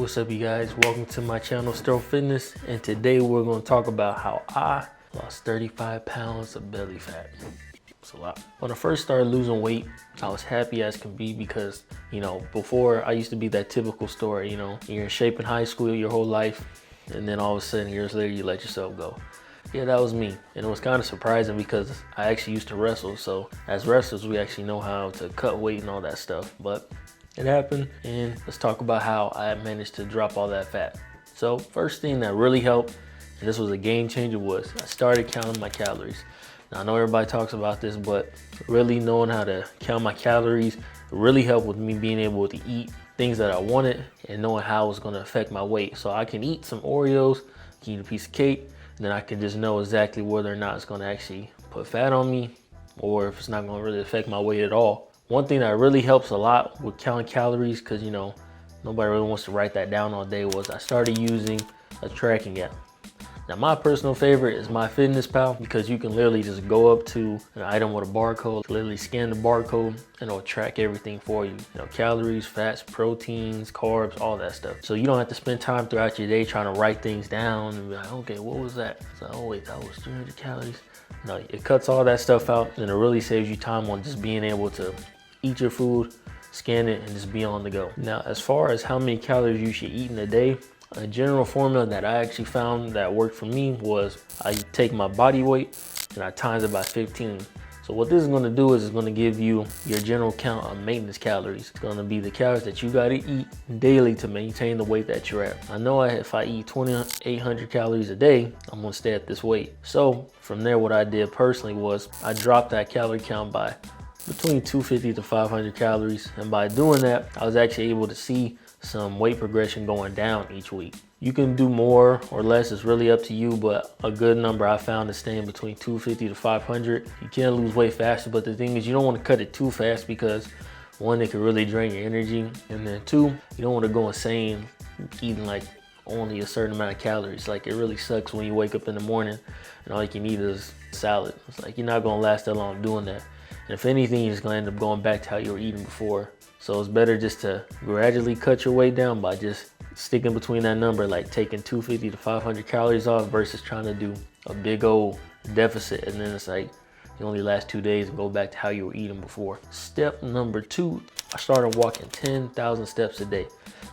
What's up, you guys? Welcome to my channel, Stroke Fitness, and today we're going to talk about how I lost 35 pounds of belly fat. It's a lot. When I first started losing weight, I was happy as can be because, before I used to be that typical story, you're in shape in high school your whole life, and then all of a sudden, years later, you let yourself go. Yeah, that was me. And it was kind of surprising because I actually used to wrestle. So as wrestlers, we actually know how to cut weight and all that stuff. But it happened, and let's talk about how I managed to drop all that fat. So first thing that really helped, and this was a game changer, was I started counting my calories. Now I know everybody talks about this, but really knowing how to count my calories really helped with me being able to eat things that I wanted and knowing how it was going to affect my weight. So I can eat some Oreos, can eat a piece of cake, and then I can just know exactly whether or not it's going to actually put fat on me or if it's not going to really affect my weight at all. One thing that really helps a lot with counting calories, because nobody really wants to write that down all day, was I started using a tracking app. Now my personal favorite is MyFitnessPal, because you can literally just go up to an item with a barcode, literally scan the barcode, and it'll track everything for you. Calories, fats, proteins, carbs, all that stuff. So you don't have to spend time throughout your day trying to write things down and be like, okay, what was that? It's like, oh wait, that was 300 calories. No, it cuts all that stuff out, and it really saves you time on just being able to eat your food, scan it, and just be on the go. Now, as far as how many calories you should eat in a day, a general formula that I actually found that worked for me was I take my body weight and I times it by 15. So what this is going to do is it's going to give you your general count of maintenance calories. It's going to be the calories that you got to eat daily to maintain the weight that you're at. I know if I eat 2,800 calories a day, I'm going to stay at this weight. So from there, what I did personally was I dropped that calorie count by between 250 to 500 calories. And by doing that, I was actually able to see some weight progression going down each week. You can do more or less, it's really up to you, but a good number I found is staying between 250 to 500. You can lose weight faster, but the thing is you don't want to cut it too fast because one, it could really drain your energy, and then two, you don't want to go insane eating like only a certain amount of calories. Like, it really sucks when you wake up in the morning and all you can eat is salad. It's like you're not going to last that long doing that. And if anything, you're just going to end up going back to how you were eating before. So it's better just to gradually cut your weight down by just sticking between that number, like taking 250 to 500 calories off versus trying to do a big old deficit. And then it's like you only last 2 days and go back to how you were eating before. Step number 2, I started walking 10,000 steps a day.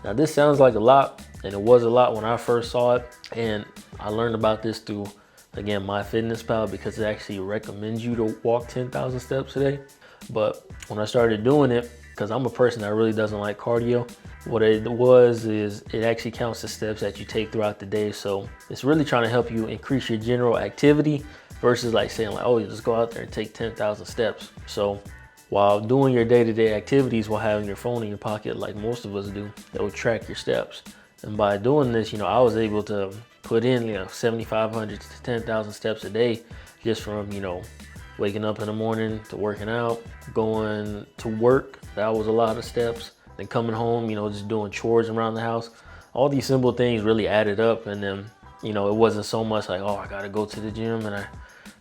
Now this sounds like a lot, and it was a lot when I first saw it. And I learned about this through, again, MyFitnessPal, because it actually recommends you to walk 10,000 steps a day. But when I started doing it, because I'm a person that really doesn't like cardio, what it was is it actually counts the steps that you take throughout the day. So it's really trying to help you increase your general activity versus like saying like, oh, you just go out there and take 10,000 steps. So while doing your day-to-day activities while having your phone in your pocket, like most of us do, it will track your steps. And by doing this, I was able to put in 7,500 to 10,000 steps a day just from waking up in the morning to working out, going to work. That was a lot of steps. Then coming home, just doing chores around the house. All these simple things really added up. And then, it wasn't so much like, oh, I gotta go to the gym and I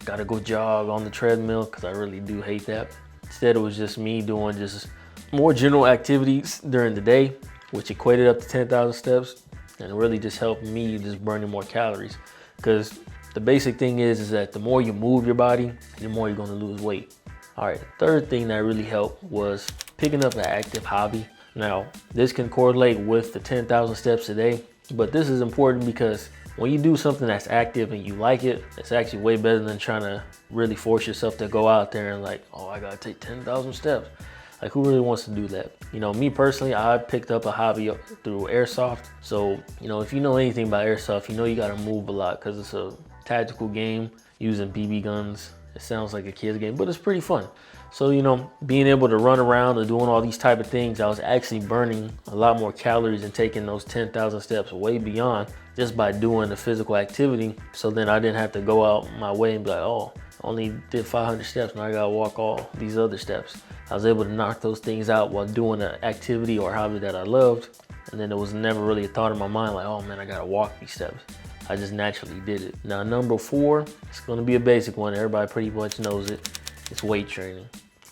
gotta go jog on the treadmill, because I really do hate that. Instead, it was just me doing just more general activities during the day, which equated up to 10,000 steps. And it really just helped me just burning more calories. Because the basic thing is that the more you move your body, the more you're going to lose weight. All right, the third thing that really helped was picking up an active hobby. Now, this can correlate with the 10,000 steps a day, but this is important because when you do something that's active and you like it, it's actually way better than trying to really force yourself to go out there and like, oh, I got to take 10,000 steps. Like, who really wants to do that? Me personally, I picked up a hobby through airsoft. So, if you know anything about airsoft, you got to move a lot because it's a tactical game using BB guns. It sounds like a kid's game, but it's pretty fun. So, being able to run around and doing all these type of things, I was actually burning a lot more calories and taking those 10,000 steps way beyond just by doing the physical activity. So then I didn't have to go out my way and be like, oh, I only did 500 steps, now I gotta walk all these other steps. I was able to knock those things out while doing an activity or hobby that I loved. And then there was never really a thought in my mind like, oh man, I gotta walk these steps. I just naturally did it. Now, number 4, it's gonna be a basic one. Everybody pretty much knows it. It's weight training.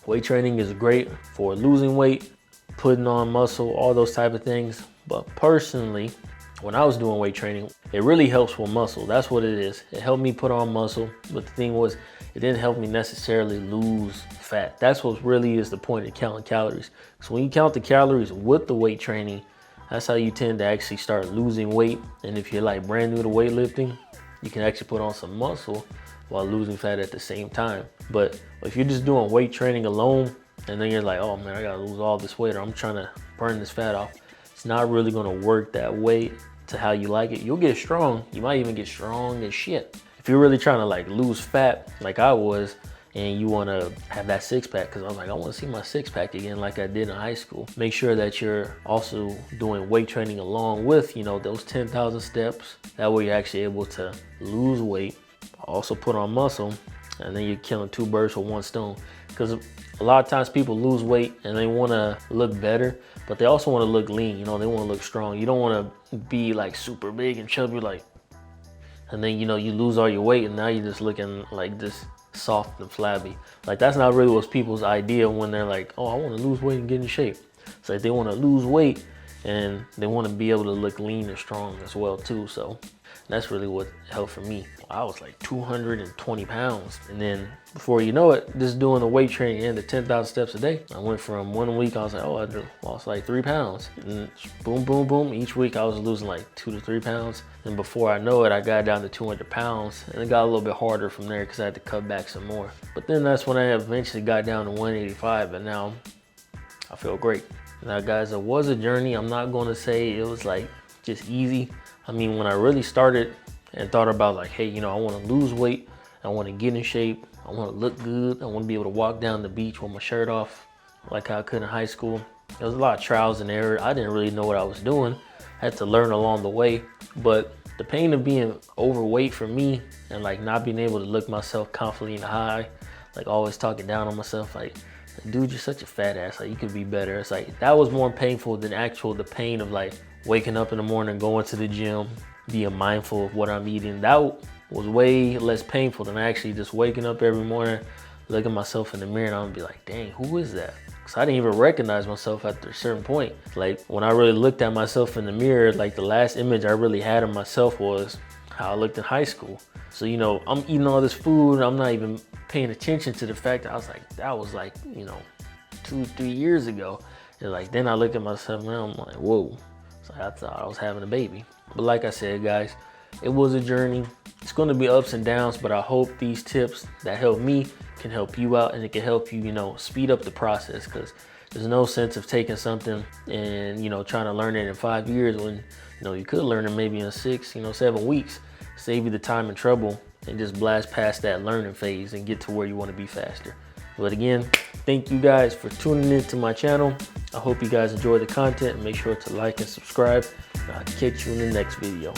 Weight training is great for losing weight, putting on muscle, all those type of things. But personally, when I was doing weight training, it really helps with muscle. That's what it is. It helped me put on muscle, but the thing was, it didn't help me necessarily lose fat. That's what really is the point of counting calories. So when you count the calories with the weight training, that's how you tend to actually start losing weight. And if you're like brand new to weightlifting, you can actually put on some muscle while losing fat at the same time. But if you're just doing weight training alone, and then you're like, oh man, I gotta lose all this weight, or I'm trying to burn this fat off, it's not really gonna work that way to how you like it. You'll get strong. You might even get strong as shit. If you're really trying to like lose fat like I was, and you want to have that six pack, because I'm like, I want to see my six pack again like I did in high school. Make sure that you're also doing weight training along with, you know, those 10,000 steps. That way you're actually able to lose weight, also put on muscle, and then you're killing two birds with one stone. Because a lot of times people lose weight and they want to look better, but they also want to look lean. You know, they want to look strong. You don't want to be like super big and chubby, like, and then, you know, you lose all your weight and now you're just looking like this soft and flabby. Like, that's not really what's people's idea when they're like, oh, I want to lose weight and get in shape. It's like they want to lose weight and they want to be able to look lean and strong as well too. So that's really what helped for me. I was like 220 pounds. And then before you know it, just doing the weight training and the 10,000 steps a day, I went from 1 week, I was like, oh, I lost like 3 pounds. And boom, boom, boom. Each week I was losing like 2 to 3 pounds. And before I know it, I got down to 200 pounds. And it got a little bit harder from there because I had to cut back some more. But then that's when I eventually got down to 185. And now I feel great. Now guys, it was a journey. I'm not going to say it was like just easy. I mean, when I really started and thought about like, hey, you know, I want to lose weight, I want to get in shape, I want to look good, I want to be able to walk down the beach with my shirt off like I could in high school. There was a lot of trials and errors. I didn't really know what I was doing. I had to learn along the way. But the pain of being overweight for me and like not being able to look myself confidently in the eye, like always talking down on myself, like, dude, you're such a fat ass, like you could be better. It's like, that was more painful than the pain of like waking up in the morning, going to the gym, being mindful of what I'm eating. That was way less painful than actually just waking up every morning, looking myself in the mirror, and I'm gonna be like, dang, who is that? Because I didn't even recognize myself after a certain point. Like, when I really looked at myself in the mirror, like the last image I really had of myself was how I looked in high school. So, you know, I'm eating all this food, I'm not even paying attention to the fact that I was like, that was like, you know, 2-3 years ago. And like, then I look at myself now, I'm like, whoa. So I thought I was having a baby. But like I said, guys, it was a journey. It's going to be ups and downs, but I hope these tips that help me can help you out, and it can help you, you know, speed up the process, because there's no sense of taking something and, you know, trying to learn it in 5 years when, you know, you could learn it maybe in 6, you know, 7 weeks. Save you the time and trouble and just blast past that learning phase and get to where you want to be faster. But again, thank you guys for tuning into my channel. I hope you guys enjoy the content, and make sure to like and subscribe. I'll catch you in the next video.